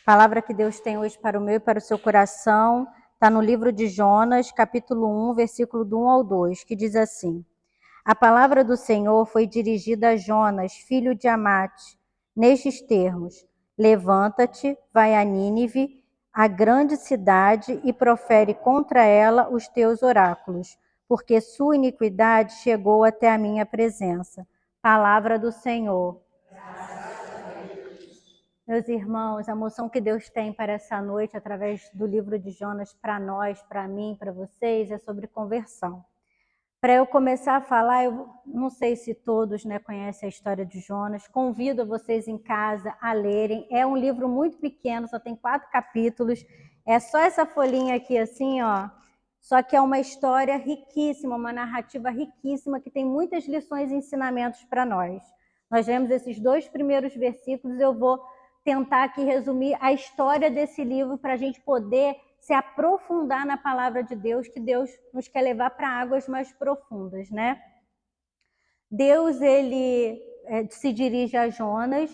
Palavra que Deus tem hoje para o meu e para o seu coração está no livro de Jonas, capítulo 1, versículo do 1 ao 2, que diz assim: A palavra do Senhor foi dirigida a Jonas, filho de Amate, nestes termos: Levanta-te, vai a Nínive, a grande cidade, e profere contra ela os teus oráculos, porque sua iniquidade chegou até a minha presença. Palavra do Senhor. Meus irmãos, a moção que Deus tem para essa noite, através do livro de Jonas, para nós, para mim, para vocês, é sobre conversão. Para eu começar a falar, eu não sei se todos conhecem a história de Jonas, convido vocês em casa a lerem. É um livro muito pequeno, só tem 4 capítulos, é só essa folhinha aqui assim, ó. Só que é uma história riquíssima, uma narrativa riquíssima, que tem muitas lições e ensinamentos para nós. Nós lemos esses 2 primeiros versículos, eu vou tentar aqui resumir a história desse livro para a gente poder se aprofundar na palavra de Deus, que Deus nos quer levar para águas mais profundas, né? Deus, ele se dirige a Jonas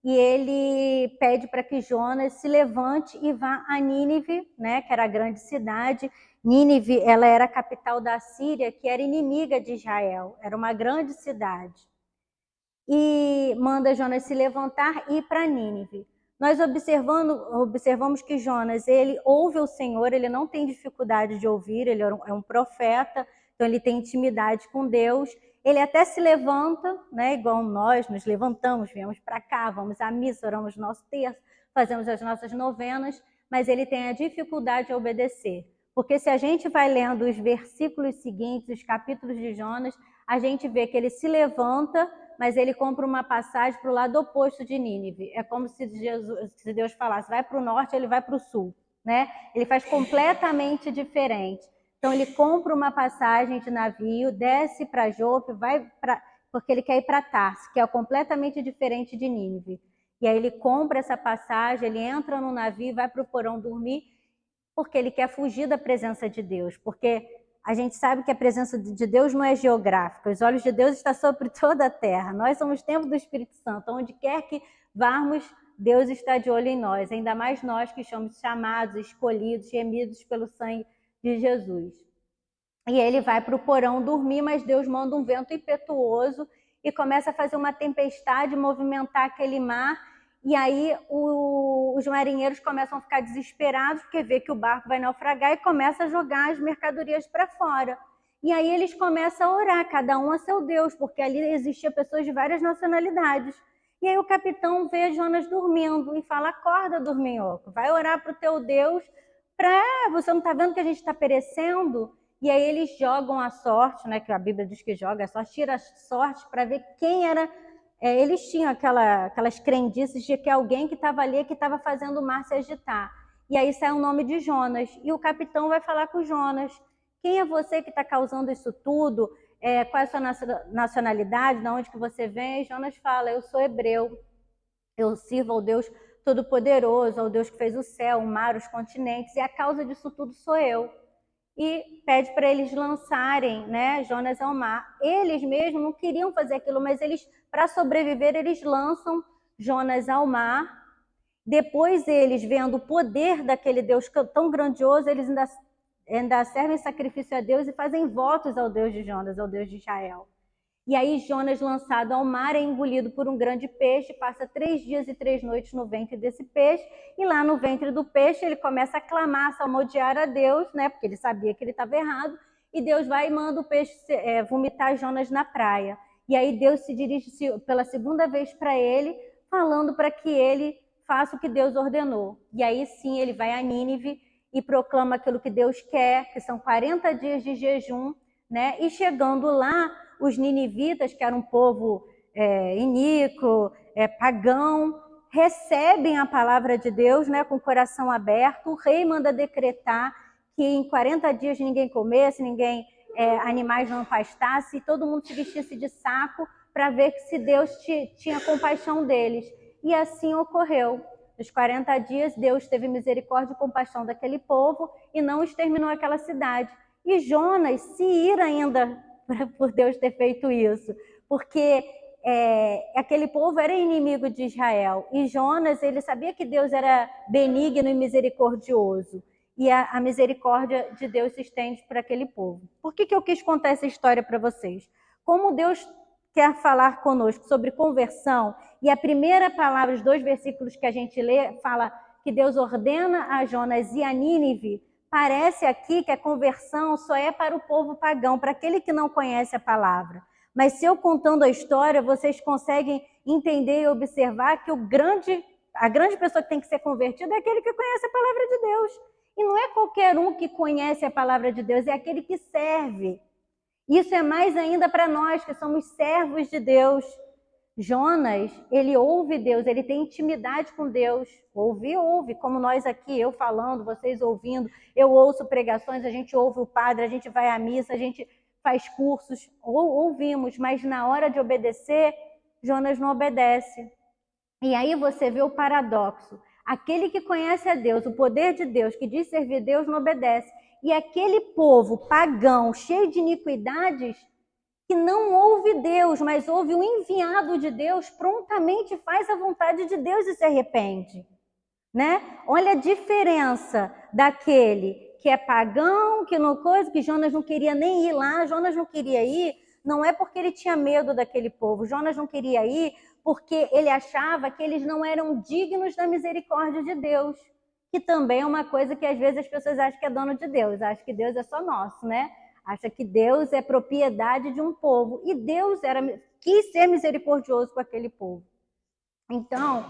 e ele pede para que Jonas se levante e vá a Nínive, né, que era a grande cidade. Nínive, ela era a capital da Síria, que era inimiga de Israel, era uma grande cidade. E manda Jonas se levantar e ir para Nínive. Nós observamos que Jonas, ele ouve o Senhor, ele não tem dificuldade de ouvir, ele é um profeta, então ele tem intimidade com Deus. Ele até se levanta, né, igual nós nos levantamos, viemos para cá, vamos à missa, oramos o nosso terço, fazemos as nossas novenas, mas ele tem a dificuldade de obedecer. Porque se a gente vai lendo os versículos seguintes, os capítulos de Jonas, a gente vê que ele se levanta, mas ele compra uma passagem para o lado oposto de Nínive. É como se Deus falasse, vai para o norte, ele vai para o sul, né? Ele faz completamente diferente. Então ele compra uma passagem de navio, desce para Jope, porque ele quer ir para Tarso, que é completamente diferente de Nínive. E aí ele compra essa passagem, ele entra no navio, vai para o porão dormir, porque ele quer fugir da presença de Deus, porque a gente sabe que a presença de Deus não é geográfica, os olhos de Deus estão sobre toda a terra, nós somos templo do Espírito Santo, onde quer que varmos, Deus está de olho em nós, ainda mais nós que somos chamados, escolhidos, remidos pelo sangue de Jesus. E ele vai para o porão dormir, mas Deus manda um vento impetuoso e começa a fazer uma tempestade, movimentar aquele mar. E aí os marinheiros começam a ficar desesperados porque vê que o barco vai naufragar e começa a jogar as mercadorias para fora. E aí eles começam a orar, cada um a seu Deus, porque ali existiam pessoas de várias nacionalidades. E aí o capitão vê Jonas dormindo e fala, acorda, dorminhoco, vai orar para o teu Deus, você não está vendo que a gente está perecendo? E aí eles jogam a sorte, né, que a Bíblia diz que joga a sorte, tira a sorte para ver quem era. Eles tinham aquelas crendices de que alguém que estava ali, que estava fazendo o mar se agitar. E aí sai o nome de Jonas. E o capitão vai falar com Jonas. Quem é você que está causando isso tudo? Qual é a sua nacionalidade? De onde que você vem? E Jonas fala, eu sou hebreu. Eu sirvo ao Deus Todo-Poderoso, ao Deus que fez o céu, o mar, os continentes. E a causa disso tudo sou eu. E pede para eles lançarem, né, Jonas ao mar. Eles mesmos não queriam fazer aquilo, mas eles, para sobreviver, eles lançam Jonas ao mar. Depois eles, vendo o poder daquele Deus tão grandioso, eles ainda servem sacrifício a Deus e fazem votos ao Deus de Jonas, ao Deus de Israel. E aí Jonas, lançado ao mar, é engolido por um grande peixe, passa 3 dias e 3 noites no ventre desse peixe, e lá no ventre do peixe ele começa a clamar, a salmodiar a Deus, né, porque ele sabia que ele estava errado, e Deus vai e manda o peixe vomitar Jonas na praia. E aí Deus se dirige pela segunda vez para ele, falando para que ele faça o que Deus ordenou. E aí sim ele vai a Nínive e proclama aquilo que Deus quer, que são 40 dias de jejum, né? E chegando lá, os ninivitas, que eram um povo iníquo, pagão, recebem a palavra de Deus, né, com o coração aberto. O rei manda decretar que em 40 dias ninguém comesse, animais não pastassem, todo mundo se vestisse de saco para ver que se Deus tinha compaixão deles. E assim ocorreu. Nos 40 dias, Deus teve misericórdia e compaixão daquele povo e não exterminou aquela cidade. E Jonas se ira ainda por Deus ter feito isso, porque aquele povo era inimigo de Israel. E Jonas, ele sabia que Deus era benigno e misericordioso. E a misericórdia de Deus se estende para aquele povo. Por que eu quis contar essa história para vocês? Como Deus quer falar conosco sobre conversão, e a primeira palavra, os 2 versículos que a gente lê, fala que Deus ordena a Jonas e a Nínive. Parece aqui que a conversão só é para o povo pagão, para aquele que não conhece a palavra. Mas se eu contando a história, vocês conseguem entender e observar que a grande pessoa que tem que ser convertida é aquele que conhece a palavra de Deus. E não é qualquer um que conhece a palavra de Deus, é aquele que serve. Isso é mais ainda para nós, que somos servos de Deus. Jonas, ele ouve Deus, ele tem intimidade com Deus. Ouve, como nós aqui, eu falando, vocês ouvindo, eu ouço pregações, a gente ouve o padre, a gente vai à missa, a gente faz cursos, ouvimos, mas na hora de obedecer, Jonas não obedece. E aí você vê o paradoxo. Aquele que conhece a Deus, o poder de Deus, que diz servir Deus, não obedece. E aquele povo pagão, cheio de iniquidades, que não ouve Deus, mas ouve o enviado de Deus, prontamente faz a vontade de Deus e se arrepende. Né? Olha a diferença daquele que é pagão, que não coisa, que Jonas não queria nem ir lá, Jonas não queria ir, não é porque ele tinha medo daquele povo, Jonas não queria ir porque ele achava que eles não eram dignos da misericórdia de Deus, que também é uma coisa que às vezes as pessoas acham que é dono de Deus, acham que Deus é só nosso, né? Acha que Deus é propriedade de um povo, e Deus quis ser misericordioso com aquele povo. Então,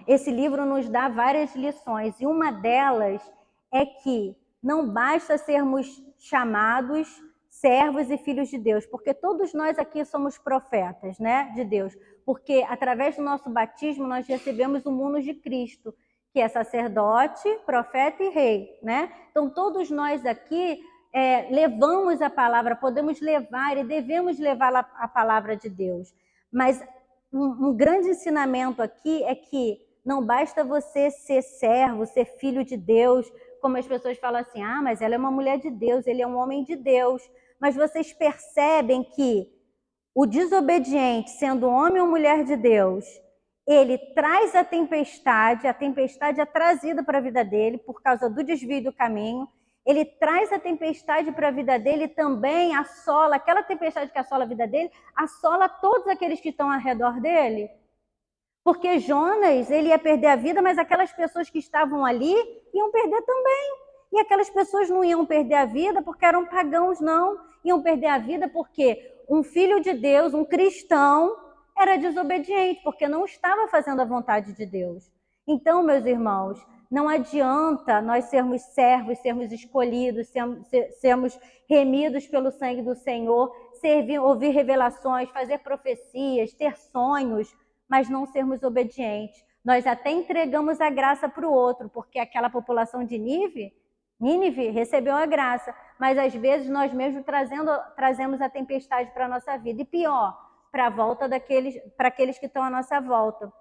esse livro nos dá várias lições, e uma delas é que não basta sermos chamados servos e filhos de Deus, porque todos nós aqui somos profetas, né, de Deus, porque através do nosso batismo nós recebemos o mundo de Cristo, que é sacerdote, profeta e rei, né? Então todos nós aqui levamos a palavra, podemos levar e devemos levar a palavra de Deus, mas um grande ensinamento aqui é que não basta você ser servo, ser filho de Deus, como as pessoas falam assim, mas ela é uma mulher de Deus, ele é um homem de Deus. Mas vocês percebem que o desobediente, sendo homem ou mulher de Deus, ele traz a tempestade é trazida para a vida dele por causa do desvio do caminho, ele traz a tempestade para a vida dele e também assola, aquela tempestade que assola a vida dele, assola todos aqueles que estão ao redor dele. Porque Jonas, ele ia perder a vida, mas aquelas pessoas que estavam ali iam perder também. E aquelas pessoas não iam perder a vida porque eram pagãos, não. Iam perder a vida porque um filho de Deus, um cristão, era desobediente, porque não estava fazendo a vontade de Deus. Então, meus irmãos, não adianta nós sermos servos, sermos escolhidos, sermos remidos pelo sangue do Senhor, ouvir revelações, fazer profecias, ter sonhos, mas não sermos obedientes. Nós até entregamos a graça para o outro, porque aquela população de Nínive recebeu a graça, mas às vezes nós mesmos trazemos a tempestade para a nossa vida. E pior, para aqueles que estão à nossa volta.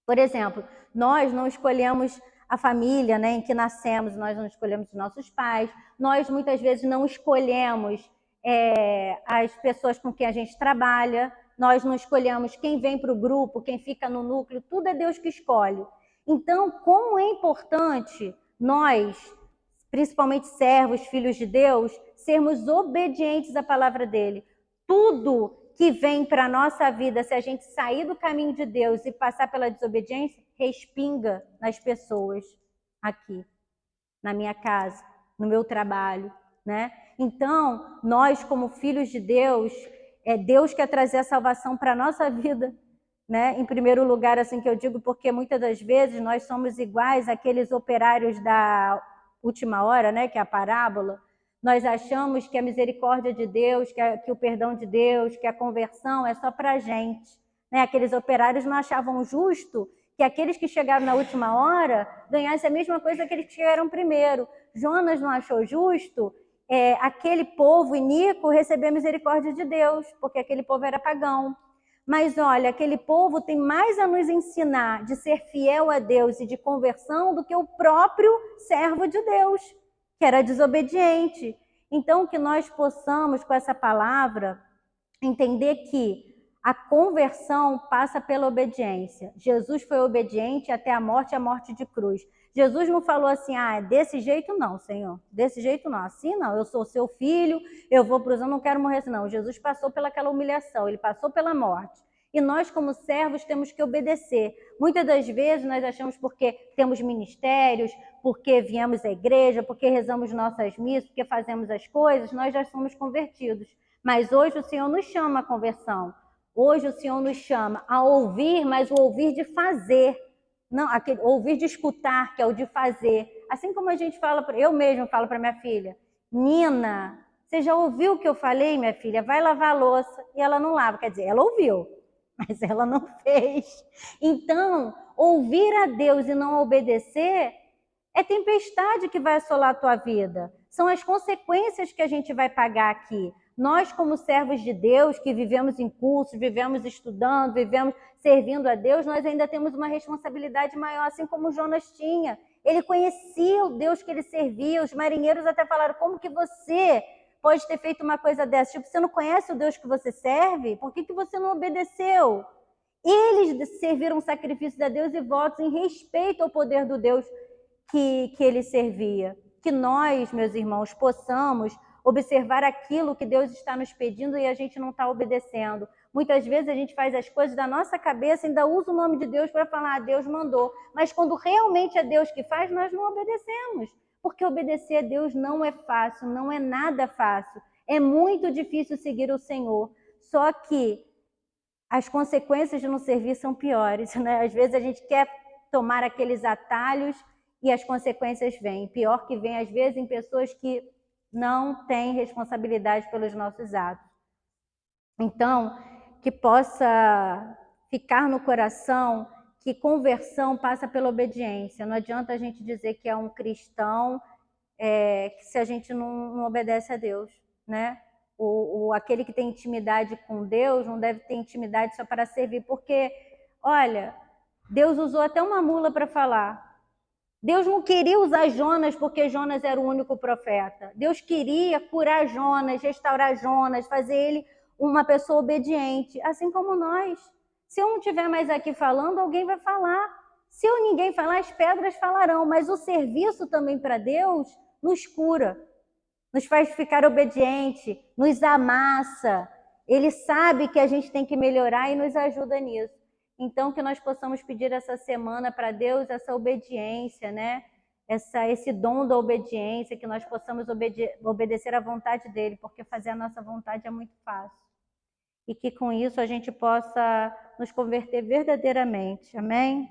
Por exemplo, nós não escolhemos a família, né, em que nascemos, nós não escolhemos os nossos pais, nós muitas vezes não escolhemos as pessoas com quem a gente trabalha, nós não escolhemos quem vem para o grupo, quem fica no núcleo, tudo é Deus que escolhe. Então, como é importante nós, principalmente servos, filhos de Deus, sermos obedientes à palavra dele. Tudo que vem para a nossa vida, se a gente sair do caminho de Deus e passar pela desobediência, respinga nas pessoas aqui, na minha casa, no meu trabalho, né? Então, nós como filhos de Deus, Deus quer trazer a salvação para a nossa vida, né? Em primeiro lugar, assim que eu digo, porque muitas das vezes nós somos iguais àqueles operários da última hora, né? Que é a parábola. Nós achamos que a misericórdia de Deus, que o perdão de Deus, que a conversão é só para a gente, né? Aqueles operários não achavam justo que aqueles que chegaram na última hora ganhassem a mesma coisa que aqueles que chegaram primeiro. Jonas não achou justo aquele povo iníquo receber a misericórdia de Deus, porque aquele povo era pagão. Mas olha, aquele povo tem mais a nos ensinar de ser fiel a Deus e de conversão do que o próprio servo de Deus, que era desobediente. Então, que nós possamos, com essa palavra, entender que A conversão passa pela obediência. Jesus foi obediente até a morte de cruz. Jesus não falou assim, desse jeito não, Senhor, desse jeito não, assim não, eu sou seu filho, eu vou para os não quero morrer assim, não. Jesus passou pelaquela humilhação, ele passou pela morte. E nós, como servos, temos que obedecer. Muitas das vezes nós achamos porque temos ministérios, porque viemos à igreja, porque rezamos nossas missas, porque fazemos as coisas, nós já somos convertidos. Mas hoje o Senhor nos chama à conversão. Hoje o Senhor nos chama a ouvir, mas o ouvir de fazer. Não, aquele ouvir de escutar, que é o de fazer. Assim como a gente fala, eu mesmo falo para minha filha, Nina, você já ouviu o que eu falei, minha filha? Vai lavar a louça. E ela não lava. Quer dizer, ela ouviu, mas ela não fez. Então, ouvir a Deus e não obedecer é tempestade que vai assolar a tua vida. São as consequências que a gente vai pagar aqui. Nós, como servos de Deus, que vivemos em cursos, vivemos estudando, vivemos servindo a Deus, nós ainda temos uma responsabilidade maior, assim como Jonas tinha. Ele conhecia o Deus que ele servia. Os marinheiros até falaram, como que você pode ter feito uma coisa dessa? Tipo, você não conhece o Deus que você serve? Por que você não obedeceu? Eles serviram sacrifícios a Deus e votos em respeito ao poder do Deus que ele servia. Que nós, meus irmãos, possamos observar aquilo que Deus está nos pedindo e a gente não está obedecendo. Muitas vezes a gente faz as coisas da nossa cabeça, ainda usa o nome de Deus para falar, Deus mandou. Mas quando realmente é Deus que faz, nós não obedecemos. Porque obedecer a Deus não é fácil, não é nada fácil. É muito difícil seguir o Senhor. Só que as consequências de não servir são piores, né? Às vezes a gente quer tomar aqueles atalhos e as consequências vêm. Pior que vem, às vezes, em pessoas que não têm responsabilidade pelos nossos atos. Então, que possa ficar no coração que conversão passa pela obediência. Não adianta a gente dizer que é um cristão se a gente não obedece a Deus, né? Aquele que tem intimidade com Deus não deve ter intimidade só para servir, porque, olha, Deus usou até uma mula para falar. Deus não queria usar Jonas porque Jonas era o único profeta. Deus queria curar Jonas, restaurar Jonas, fazer ele uma pessoa obediente, assim como nós. Se eu não estiver mais aqui falando, alguém vai falar. Se eu ninguém falar, as pedras falarão. Mas o serviço também para Deus nos cura, nos faz ficar obediente, nos amassa. Ele sabe que a gente tem que melhorar e nos ajuda nisso. Então, que nós possamos pedir essa semana para Deus essa obediência, né? Esse dom da obediência, que nós possamos obedecer à vontade dele, porque fazer a nossa vontade é muito fácil. E que com isso a gente possa nos converter verdadeiramente. Amém?